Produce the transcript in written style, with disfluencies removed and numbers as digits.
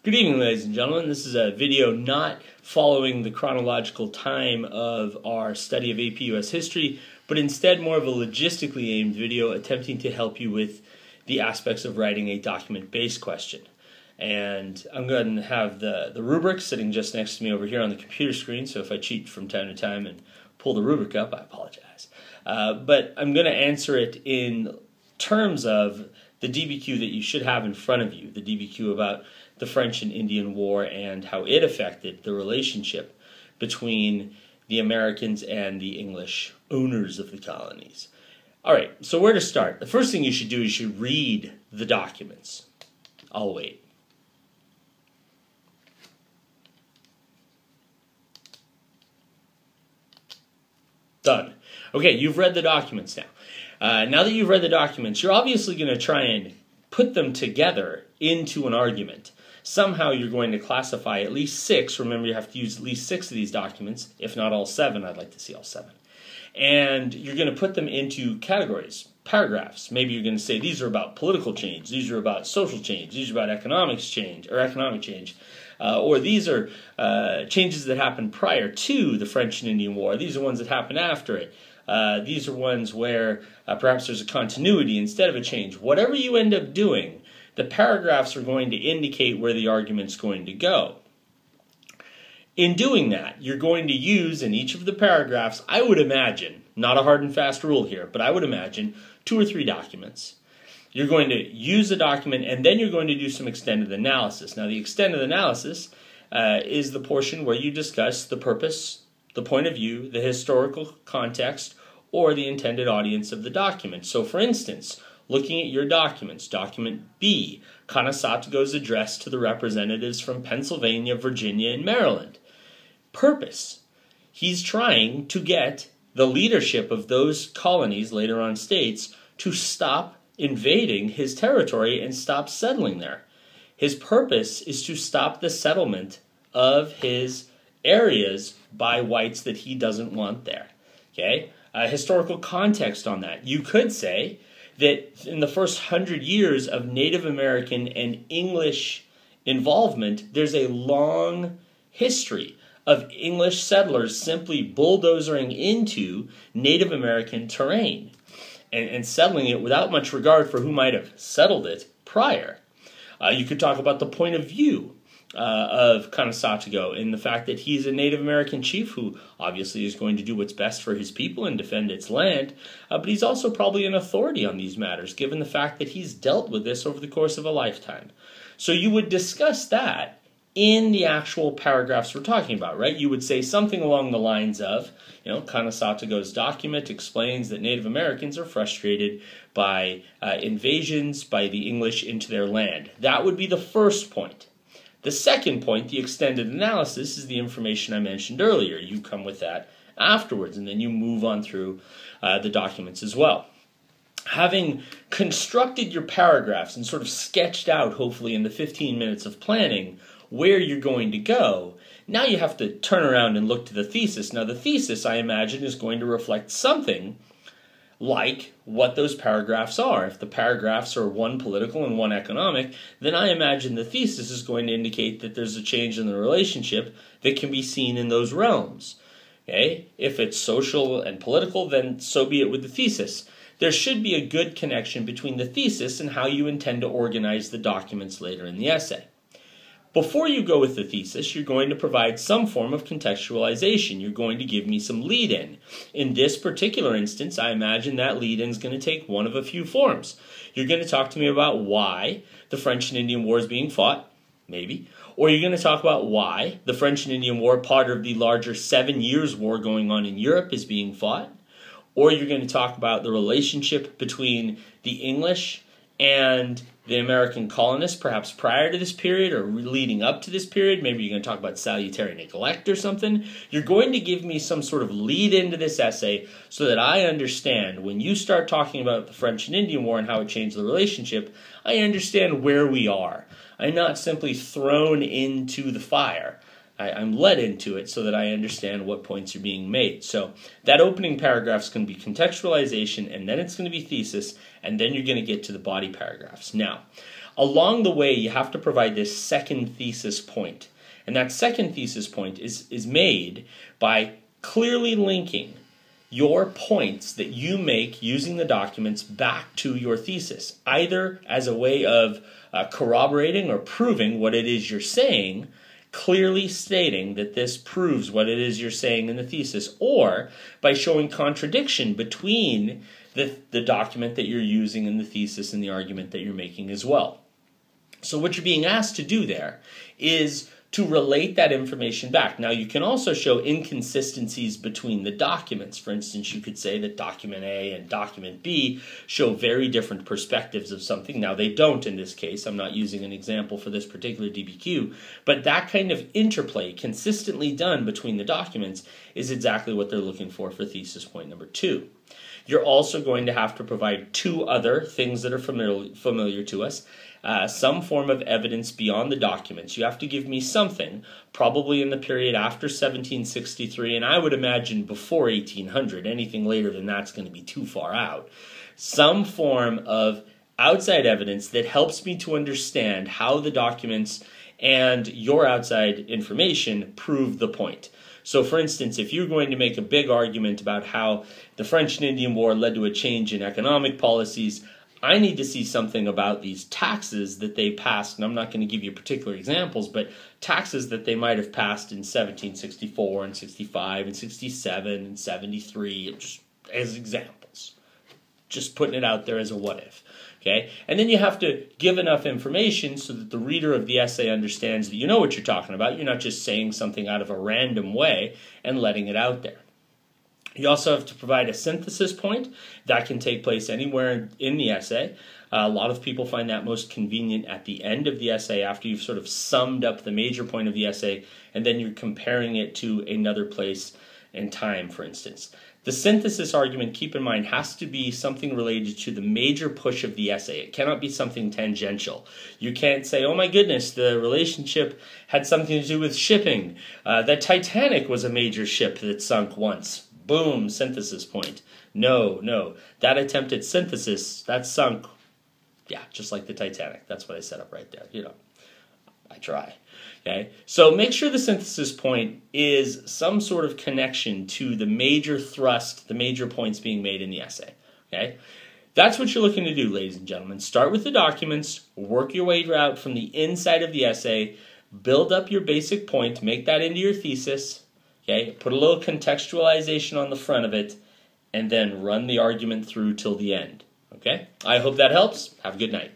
Good evening, ladies and gentlemen. This is a video not following the chronological time of our study of APUSH history, but instead more of a logistically aimed video attempting to help you with the aspects of writing a document-based question. And I'm going to have the rubric sitting just next to me over here on the computer screen, so if I cheat from time to time and pull the rubric up, I apologize. But I'm going to answer it in terms of the DBQ that you should have in front of you, the DBQ about the French and Indian War and how it affected the relationship between the Americans and the English owners of the colonies. All right, so where to start? The first thing you should do is you should read the documents. I'll wait. Done. Okay, you've read the documents now. Now that you've read the documents, you're obviously going to try and put them together into an argument. Somehow you're going to classify at least 6. Remember, you have to use at least 6 of these documents, if not all 7. I'd like to see all 7. And you're going to put them into categories, paragraphs. Maybe you're going to say these are about political change, these are about social change, these are about economic change, or these are changes that happened prior to the French and Indian War. These are ones that happened after it. These are ones where perhaps there's a continuity instead of a change. Whatever you end up doing, the paragraphs are going to indicate where the argument's going to go. In doing that, you're going to use in each of the paragraphs, I would imagine, not a hard and fast rule here, but I would imagine 2 or 3 documents. You're going to use a document and then you're going to do some extended analysis. Now the extended analysis is the portion where you discuss the purpose, the point of view, the historical context, or the intended audience of the document. So for instance, looking at your documents, document B, Kanasato's address to the representatives from Pennsylvania, Virginia, and Maryland. Purpose. He's trying to get the leadership of those colonies, later on states, to stop invading his territory and stop settling there. His purpose is to stop the settlement of his areas by whites that he doesn't want there. Okay? Historical context on that. You could say that in the first 100 years of Native American and English involvement, there's a long history of English settlers simply bulldozering into Native American terrain and settling it without much regard for who might have settled it prior. You could talk about the point of view of Kanasatogo and the fact that he's a Native American chief who obviously is going to do what's best for his people and defend its land, but he's also probably an authority on these matters given the fact that he's dealt with this over the course of a lifetime. So you would discuss that in the actual paragraphs we're talking about, right? You would say something along the lines of, Kanasatogo's document explains that Native Americans are frustrated by invasions by the English into their land. That would be the first point. The second point, the extended analysis, is the information I mentioned earlier. You come with that afterwards, and then you move on through the documents as well. Having constructed your paragraphs and sort of sketched out, hopefully in the 15 minutes of planning, where you're going to go, now you have to turn around and look to the thesis. Now the thesis, I imagine, is going to reflect something like what those paragraphs are. If the paragraphs are one political and one economic, then I imagine the thesis is going to indicate that there's a change in the relationship that can be seen in those realms. Okay? If it's social and political, then so be it with the thesis. There should be a good connection between the thesis and how you intend to organize the documents later in the essay. Before you go with the thesis, you're going to provide some form of contextualization. You're going to give me some lead-in. In this particular instance, I imagine that lead-in is going to take one of a few forms. You're going to talk to me about why the French and Indian War is being fought, maybe, or you're going to talk about why the French and Indian War, part of the larger 7 Years' War going on in Europe, is being fought, or you're going to talk about the relationship between the English and the American colonists, perhaps prior to this period or leading up to this period. Maybe you're going to talk about salutary neglect or something. You're going to give me some sort of lead into this essay so that I understand when you start talking about the French and Indian War and how it changed the relationship, I understand where we are. I'm not simply thrown into the fire. I'm led into it so that I understand what points are being made. So that opening paragraph is going to be contextualization, and then it's going to be thesis, and then you're going to get to the body paragraphs. Now, Along the way, you have to provide this second thesis point. And that second thesis point is made by clearly linking your points that you make using the documents back to your thesis, either as a way of corroborating or proving what it is you're saying, clearly stating that this proves what it is you're saying in the thesis, or by showing contradiction between the document that you're using in the thesis and the argument that you're making as well. So what you're being asked to do there is to relate that information back. Now, you can also show inconsistencies between the documents. For instance, you could say that document A and document B show very different perspectives of something. Now, they don't in this case. I'm not using an example for this particular DBQ, but that kind of interplay consistently done between the documents is exactly what they're looking for thesis point number 2. You're also going to have to provide 2 other things that are familiar to us. Some form of evidence beyond the documents. You have to give me something, probably in the period after 1763, and I would imagine before 1800. Anything later than that's going to be too far out. Some form of outside evidence that helps me to understand how the documents and your outside information prove the point. So, for instance, if you're going to make a big argument about how the French and Indian War led to a change in economic policies, I need to see something about these taxes that they passed, and I'm not going to give you particular examples, but taxes that they might have passed in 1764 and 65 and 67 and 73, just as examples. Just putting it out there as a what if. Okay? And then you have to give enough information so that the reader of the essay understands that you know what you're talking about. You're not just saying something out of a random way and letting it out there. You also have to provide a synthesis point. That can take place anywhere in the essay. A lot of people find that most convenient at the end of the essay after you've sort of summed up the major point of the essay and then you're comparing it to another place and time, for instance. The synthesis argument, keep in mind, has to be something related to the major push of the essay. It cannot be something tangential. You can't say, oh my goodness, the relationship had something to do with shipping. The Titanic was a major ship that sunk once. Boom, synthesis point. No. That attempt at synthesis, that sunk, just like the Titanic. That's what I set up right there. I try. Okay? So make sure the synthesis point is some sort of connection to the major thrust, the major points being made in the essay. Okay? That's what you're looking to do, ladies and gentlemen. Start with the documents, work your way out from the inside of the essay, build up your basic point, make that into your thesis, okay? Put a little contextualization on the front of it, and then run the argument through till the end. Okay? I hope that helps. Have a good night.